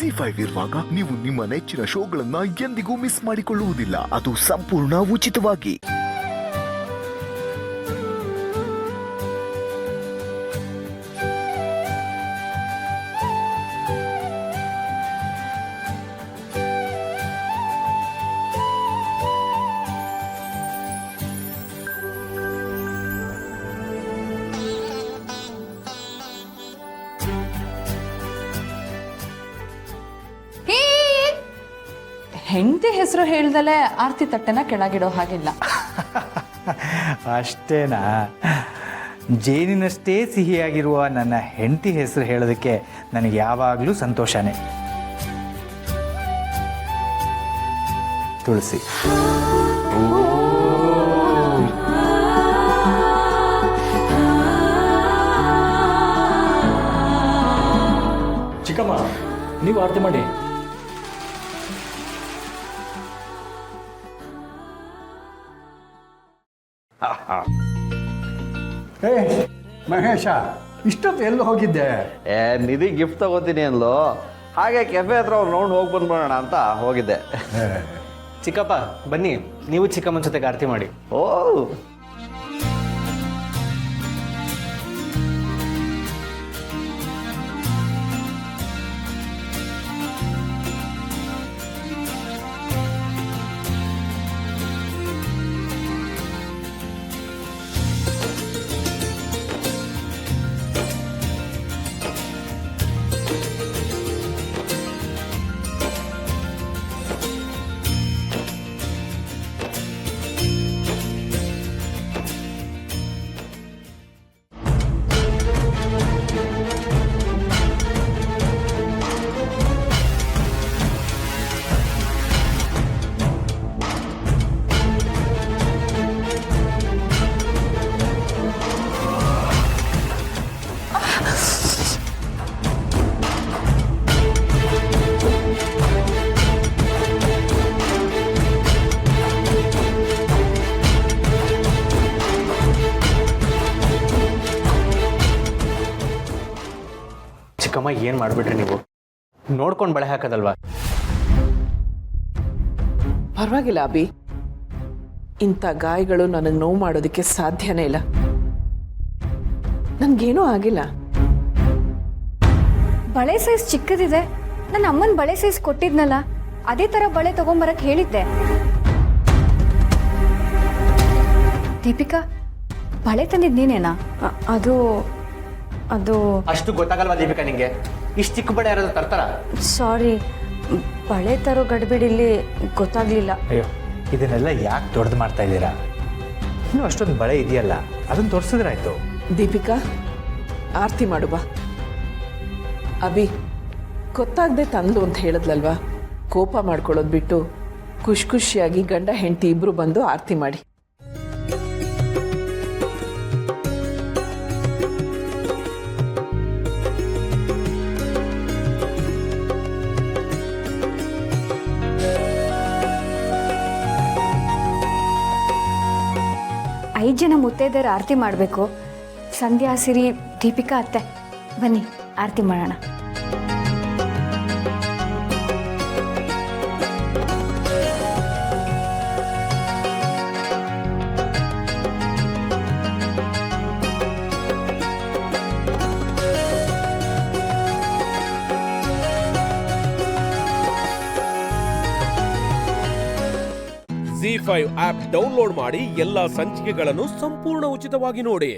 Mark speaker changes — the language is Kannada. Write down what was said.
Speaker 1: ಜಿ5 ಇರುವಾಗ ನೀವು ನಿಮ್ಮ ನೆಚ್ಚಿನ ಶೋಗಳನ್ನ ಎಂದಿಗೂ ಮಿಸ್ ಮಾಡಿಕೊಳ್ಳುವುದಿಲ್ಲ. ಅದು ಸಂಪೂರ್ಣ ಉಚಿತವಾಗಿ.
Speaker 2: ಹೆಂಡತಿ ಹೆಸರು ಹೇಳ್ದಲೆ ಆರ್ತಿ ತಟ್ಟೆನ ಕೆಳಗಿಡೋ ಹಾಗಿಲ್ಲ.
Speaker 3: ಅಷ್ಟೇನಾ? ಜೇನಿನಷ್ಟೇ ಸಿಹಿಯಾಗಿರುವ ನನ್ನ ಹೆಂಡತಿ ಹೆಸರು ಹೇಳೋದಕ್ಕೆ ನನಗೆ ಯಾವಾಗಲೂ ಸಂತೋಷನೇ. ತುಳಸಿ.
Speaker 4: ಚಿಕ್ಕಮ್ಮ, ನೀವು ಆರತಿ ಮಾಡಿ.
Speaker 5: ಏ ಮಹೇಶ, ಇಷ್ಟೊತ್ತು ಎಲ್ಲಿ ಹೋಗಿದ್ದೆ?
Speaker 6: ನಿಧಿ ಗಿಫ್ಟ್ ತಗೋತೀನಿ ಅಂದ್ಲು, ಹಾಗೆ ಕೆಫೆ ಹತ್ರ ಒಂದು ರೌಂಡ್ ಹೋಗಿ ಬಂದ್ಬಿಡೋಣ ಅಂತ ಹೋಗಿದ್ದೆ.
Speaker 4: ಚಿಕ್ಕಪ್ಪ ಬನ್ನಿ, ನೀವು ಚಿಕ್ಕಮ್ಮನ ಜೊತೆಗೆ ಆರತಿ ಮಾಡಿ.
Speaker 6: ಓ,
Speaker 4: ಚಿಕ್ಕಮ್ಮ ಏನು ಮಾಡಿಬಿಟ್ರಿ ನೀವು? ನೋಡ್ಕೊಂಡು ಬಳೆ ಹಾಕೋದಲ್ವಾ?
Speaker 7: ಪರವಾಗಿಲ್ಲ ಅಭಿ, ಇಂಥ ಗಾಯಗಳು ನನಗೆ ನೋವು ಮಾಡೋದಕ್ಕೆ ಸಾಧ್ಯನೇ ಇಲ್ಲ. ನನಗೇನೂ ಆಗಿಲ್ಲ.
Speaker 8: ಬಳೆ ಸೈಜ್ ಚಿಕ್ಕದಿದೆ. ನನ್ನ ಅಮ್ಮನ ಬಳೆ ಸೈಜ್ ಕೊಟ್ಟಿದ್ನಲ್ಲ, ಅದೇ ಥರ ಬಳೆ ತಗೊಂಬರಕ್ಕೆ ಹೇಳಿದ್ದೆ. ದೀಪಿಕಾ, ಬಳೆ ತಂದಿದ್ದು ನೀನೇನಾ? ಅದು ಅದು
Speaker 4: ಅಷ್ಟು ಗೊತ್ತಾಗಲ್ವಾ ದೀಪಿಕಾ ನಿಂಗೆ? ಇಷ್ಟು ಚಿಕ್ಕ ಬಳೆ ಯಾರಾದ್ರೂ ತರ್ತಾರ?
Speaker 8: ಸಾರಿ, ಬಳೆ ತರೋ ಗಡ್ಬಿಡಿಲಿ ಗೊತ್ತಾಗ್ಲಿಲ್ಲ.
Speaker 3: ಅಯ್ಯೋ, ಇದನ್ನೆಲ್ಲ ಯಾಕೆ ದೊಡ್ಡದು ಮಾಡ್ತಾ ಇದ್ದೀರಾ? ಇನ್ನೂ ಅಷ್ಟೊಂದು ಬಳೆ ಇದೆಯಲ್ಲ, ಅದನ್ನು ತೋರಿಸಿದ್ರಾಯ್ತು.
Speaker 7: ದೀಪಿಕಾ, ಆರತಿ ಮಾಡುವ. ಅಭಿ, ಗೊತ್ತಾಗದೆ ತಂದು ಅಂತ ಹೇಳಿದ್ಲಲ್ವಾ, ಕೋಪ ಮಾಡ್ಕೊಳ್ಳೋದು ಬಿಟ್ಟು ಖುಷಿ ಖುಷಿಯಾಗಿ ಗಂಡ ಹೆಂಡತಿ ಇಬ್ಬರು ಬಂದು ಆರತಿ ಮಾಡಿ.
Speaker 8: ಐದು ಜನ ಮುತ್ತೈದೆಯರು ಆರತಿ ಮಾಡಬೇಕು. ಸಂಧ್ಯಾ, ಸಿರಿ, ದೀಪಿಕಾ ಅತ್ತೆ, ಬನ್ನಿ ಆರತಿ ಮಾಡೋಣ.
Speaker 9: ಜಿ5 ಆಪ್ ಡೌನ್ಲೋಡ್ ಮಾಡಿ ಎಲ್ಲಾ ಸಂಚಿಕೆಗಳನ್ನು ಸಂಪೂರ್ಣ ಉಚಿತವಾಗಿ ನೋಡಿ.